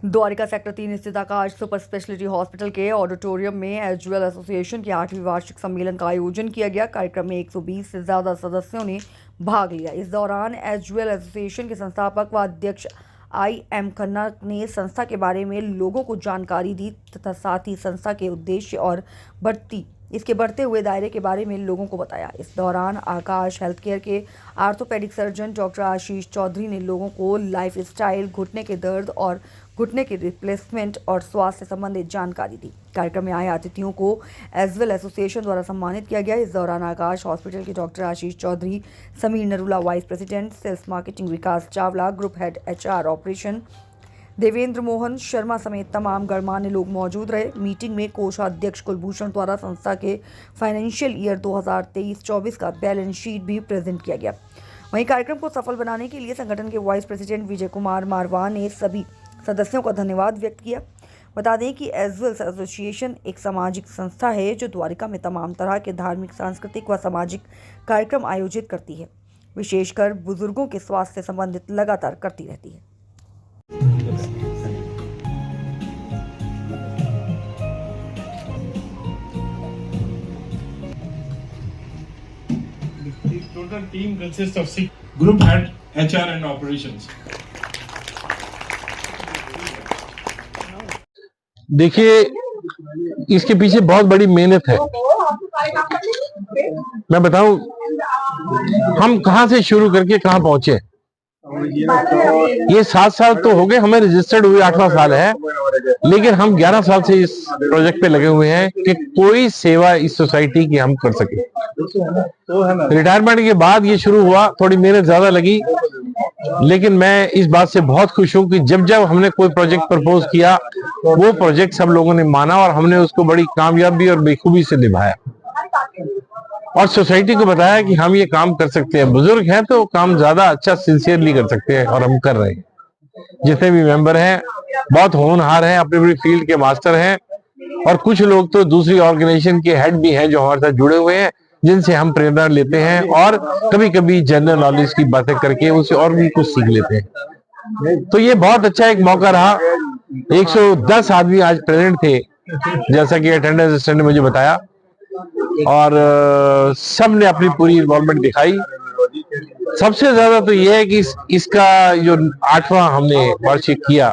Dwarika sector 3 स्थित आकाश super speciality hospital के auditorium में एजुअल एसोसिएशन के 8वीं वार्षिक सम्मेलन का आयोजन किया गया। कार्यक्रम में 120 से ज्यादा सदस्यों ने भाग लिया। इस दौरान एजुअल एसोसिएशन के संस्थापक व अध्यक्ष IM खन्ना ने संस्था के बारे में लोगों को जानकारी दी तथा साथ ही संस्था के उद्देश्य और इसके बढ़ते हुए दायरे के बारे में लोगों को बताया। इस दौरान आकाश हेल्थ केयर के orthopaedic surgeon doctor Ashish Chaudhary ने लोगों को लाइफ स्टाइल, घुटने के दर्द और घुटने के रिप्लेसमेंट और स्वास्थ्य से संबंधित जानकारी दी। कार्यक्रम में आए अतिथियों को एजुअल एसोसिएशन द्वारा सम्मानित किया गया। इस दौरान आकाश हॉस्पिटल के doctor Ashish Chaudhary, Sameer Narula vice president sales marketing, Vikas Chawla group head HR operation, Devendra Mohan Sharma समेत तमाम गणमान्य लोग मौजूद रहे। मीटिंग में कोषाध्यक्ष कुलभूषण द्वारा संस्था के फाइनेंशियल ईयर 2023-24 का बैलेंस शीट भी प्रेजेंट किया गया। वहीं कार्यक्रम को सफल बनाने के लिए संगठन के वाइस प्रेसिडेंट विजय कुमार मारवा ने सभी सदस्यों का धन्यवाद व्यक्त किया। बता दें कि एजुअल एसोसिएशन एक सामाजिक संस्था है जो द्वारिका में तमाम तरह के धार्मिक, सांस्कृतिक व सामाजिक कार्यक्रम आयोजित करती है। विशेषकर बुजुर्गों के स्वास्थ्य से संबंधित लगातार करती रहती है। The total team consists of 6 group head, HR and operations. देखिए, इसके पीछे बहुत बड़ी मेहनत है। मैं बताऊं, हम कहां से शुरू करके कहां पहुंचे। ये 7 साल तो हो गए, हमें रजिस्टर्ड हुए 8वां साल है, लेकिन हम 11 साल से इस प्रोजेक्ट पे लगे हुए हैं कि कोई सेवा इस सोसाइटी की हम कर सके। रिटायरमेंट के बाद ये शुरू हुआ, थोड़ी मेहनत ज्यादा लगी, लेकिन मैं इस बात से बहुत खुश हूं कि जब जब हमने कोई प्रोजेक्ट प्रपोज किया, वो प्रोजेक्ट सब लोगों ने माना और हमने उसको बड़ी कामयाबी और बेखूबी से निभाया और सोसाइटी को बताया कि हम ये काम कर सकते हैं। बुजुर्ग हैं तो काम ज्यादा अच्छा सिंसियरली कर सकते हैं और हम कर रहे हैं। जितने भी मेंबर हैं बहुत होनहार हैं, अपनी अपनी फील्ड के मास्टर हैं और कुछ लोग तो दूसरी ऑर्गेनाइजेशन के हेड भी हैं जो हमारे साथ जुड़े हुए हैं, जिनसे हम प्रेरणा लेते हैं और कभी कभी जनरल नॉलेज की बातें करके उसे और भी कुछ सीख लेते हैं। तो ये बहुत अच्छा एक मौका रहा। 110 आदमी आज प्रेजेंट थे, जैसा कि अटेंडेंस ने मुझे बताया, और सब ने अपनी पूरी इन्वॉल्वमेंट दिखाई। सबसे ज्यादा तो ये है कि इसका जो 8वां हमने वार्षिक किया,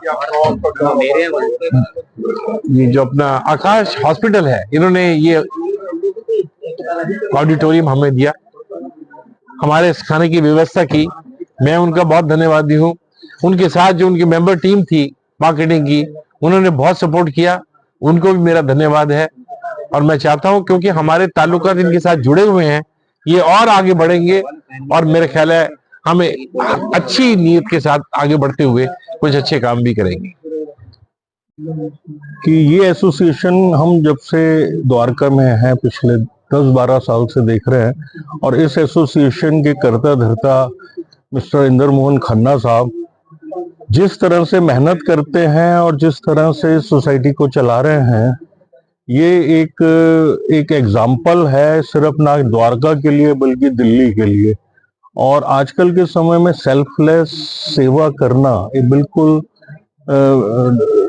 ये जो अपना आकाश हॉस्पिटल है, इन्होंने ये ऑडिटोरियम हमें दिया, हमारे खाने की व्यवस्था की। मैं उनका बहुत धन्यवादी हूँ। उनके साथ जो उनकी मेंबर टीम थी मार्केटिंग की, उन्होंने बहुत सपोर्ट किया, उनको भी मेरा धन्यवाद है। और मैं चाहता हूं, क्योंकि हमारे ताल्लुकात इनके साथ जुड़े हुए हैं, ये और आगे बढ़ेंगे और मेरे ख्याल है हमें अच्छी नीयत के साथ आगे बढ़ते हुए कुछ अच्छे काम भी करेंगे। कि ये एसोसिएशन हम जब से द्वारका में है पिछले 10-12 साल से देख रहे हैं, और इस एसोसिएशन के करता धरता मिस्टर इंदर मोहन खन्ना साहब जिस तरह से मेहनत करते हैं और जिस तरह से सोसाइटी को चला रहे हैं, ये एक एग्जाम्पल है, सिर्फ ना द्वारका के लिए बल्कि दिल्ली के लिए। और आजकल के समय में सेल्फलेस सेवा करना, ये बिल्कुल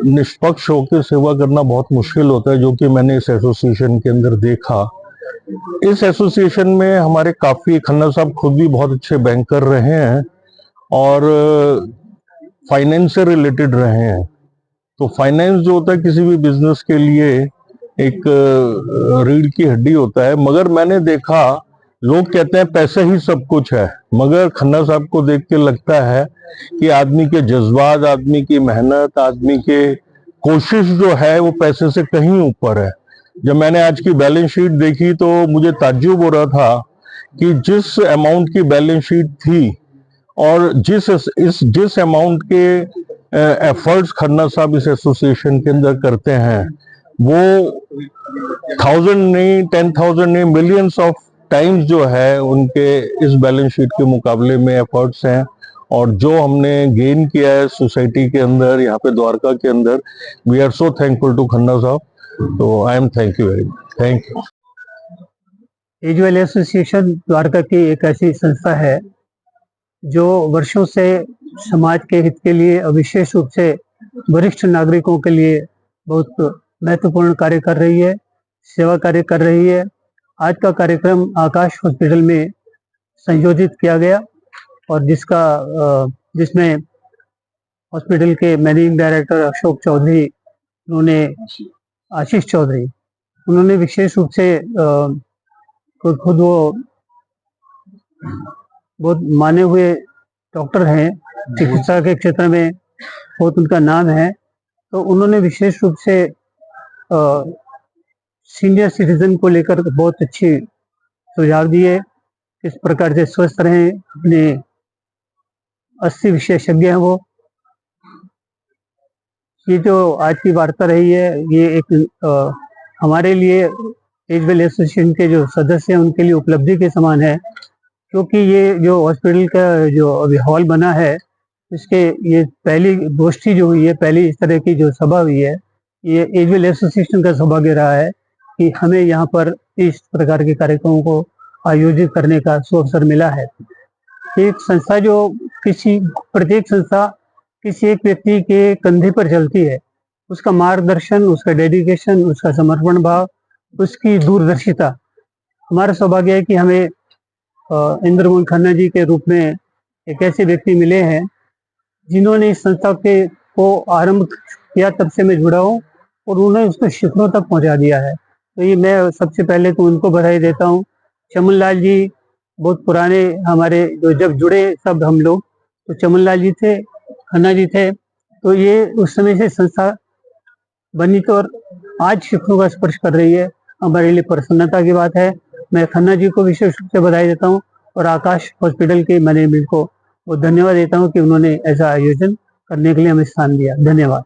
निष्पक्ष होकर सेवा करना बहुत मुश्किल होता है, जो कि मैंने इस एसोसिएशन के अंदर देखा। इस एसोसिएशन में हमारे काफी, खन्ना साहब खुद भी बहुत अच्छे बैंकर रहे हैं और फाइनेंस से रिलेटेड रहे हैं। तो फाइनेंस जो होता है किसी भी बिजनेस के लिए एक रीढ़ की हड्डी होता है, मगर मैंने देखा, लोग कहते हैं पैसे ही सब कुछ है, मगर खन्ना साहब को देख के लगता है कि आदमी के जज्बात, आदमी की मेहनत, आदमी के कोशिश जो है वो पैसे से कहीं ऊपर है। जब मैंने आज की बैलेंस शीट देखी तो मुझे ताज्जुब हो रहा था कि जिस अमाउंट की बैलेंस शीट थी और जिस अमाउंट के एफर्ट्स खन्ना साहब इस एसोसिएशन के अंदर करते हैं, वो 1000 नहीं, 10,000 नहीं, मिलियंस ऑफ टाइम्स जो है उनके इस बैलेंस शीट के मुकाबले में एफर्ट्स हैं। और जो हमने गेन किया है सोसाइटी के अंदर, यहाँ पे द्वारका के अंदर, we are so thankful to Khanna साहब। तो I am thank you very much. Thank you. एजुअल एसोसिएशन द्वारका की एक ऐसी संस्था है जो वर्षों से समाज के हित के लिए, विशेष रूप से वरिष्ठ नागरिकों के लिए बहुत महत्वपूर्ण कार्य कर रही है, सेवा कार्य कर रही है। आज का कार्यक्रम आकाश हॉस्पिटल में संयोजित किया गया और जिसमें हॉस्पिटल के मैनेजिंग डायरेक्टर अशोक चौधरी, उन्होंने आशीष चौधरी, उन्होंने विशेष रूप से खुद वो बहुत माने हुए डॉक्टर हैं, चिकित्सा के क्षेत्र में बहुत उनका नाम है, तो उन्होंने विशेष रूप से सीनियर सिटीजन को लेकर बहुत अच्छी सुझाव दिए, किस प्रकार से स्वस्थ रहें। अपने 80 विशेषज्ञ हैं वो। ये जो आज की वार्ता रही है, ये एक हमारे लिए एज वेल एसोसिएशन के जो सदस्य हैं उनके लिए उपलब्धि के समान है, क्योंकि ये जो हॉस्पिटल का जो अभी हॉल बना है, इसके ये पहली गोष्ठी जो हुई है, पहली इस तरह की जो सभा हुई है, ये एज वेल एसोसिएशन का सौभाग्य रहा है कि हमें यहाँ पर इस प्रकार के कार्यक्रमों को आयोजित करने का सुअवसर मिला है। एक संस्था जो प्रत्येक संस्था किसी एक व्यक्ति के कंधे पर चलती है, उसका मार्गदर्शन, उसका डेडिकेशन, उसका समर्पण भाव, उसकी दूरदर्शिता, हमारा सौभाग्य है कि हमें इंद्र मोहन खन्ना जी के रूप में एक ऐसे व्यक्ति मिले हैं जिन्होंने इस संस्था को आरंभ किया, तब से मैं जुड़ा हूँ और उन्होंने उसको शिखरों तक पहुंचा दिया है। तो ये मैं सबसे पहले तो उनको बधाई देता हूँ। चमन लाल जी बहुत पुराने हमारे, जो जब जुड़े सब हम लोग, तो चमन लाल जी थे, खन्ना जी थे, तो ये उस समय से संस्था बनी तो और आज शिखरों का स्पर्श कर रही है, हमारे लिए प्रसन्नता की बात है। मैं खन्ना जी को विशेष रूप से बधाई देता हूँ और आकाश हॉस्पिटल के मैनेजमेंट को वो धन्यवाद देता हूँ कि उन्होंने ऐसा आयोजन करने के लिए हमें स्थान दिया। धन्यवाद।